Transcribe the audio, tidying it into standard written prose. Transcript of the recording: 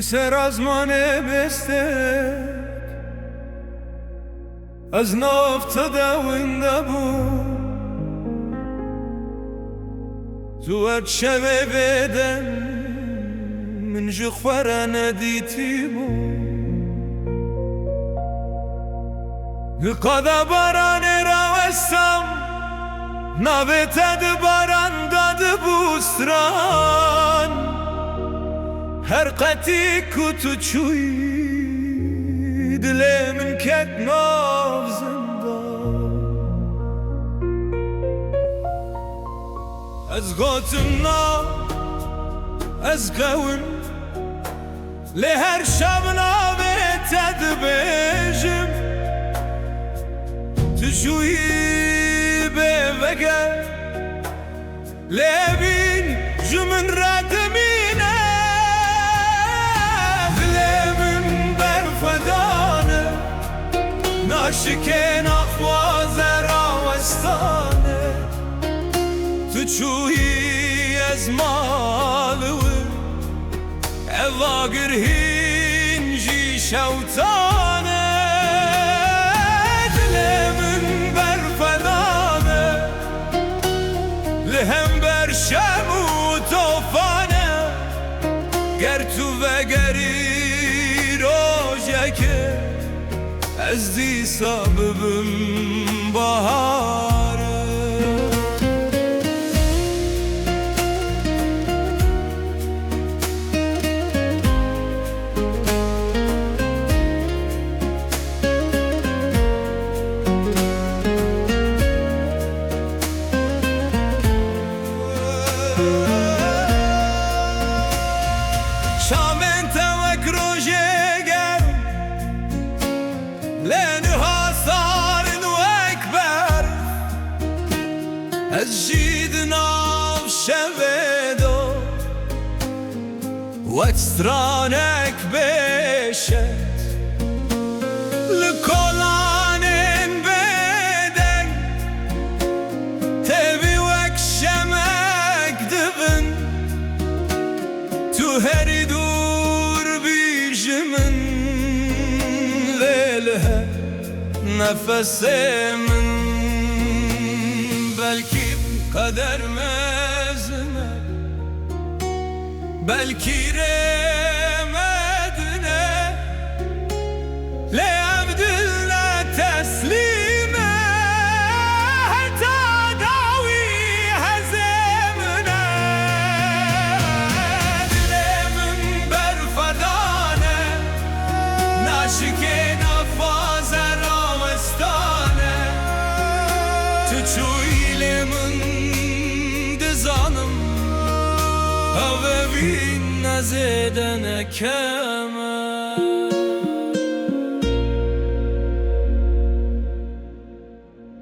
سر از منه بسته از نافتاده وینده بود زود شوه بدن من جخفره ندیتی بود قدا باران روستم نویتد باران داد بوستران هر قطی کتو چوی دل من کت ناف زندان از گوتم نا از قوم لهر شب نویتد بجم تشوی به وگر لبین جمن ردمینه دلمن برفدانه ناشکن اخواز راوستانه تشوی از مالوی اواگر هنجی شوتانه هم بر شم و توفانه گر تو وگری روژه که از دی سببم بهاره شامن توک روژگر لنها صارن وکبر از جید ناف شویدو وکسترانک بشد لکولانن بدن تبی وک شمک دبن تو هری nefes من belki kader mezine belki remedine le abdülle teslime hatta davi hazemine dilemin berfadane naşikin afazer çuylemin dizanım Havevin nezeden ekeme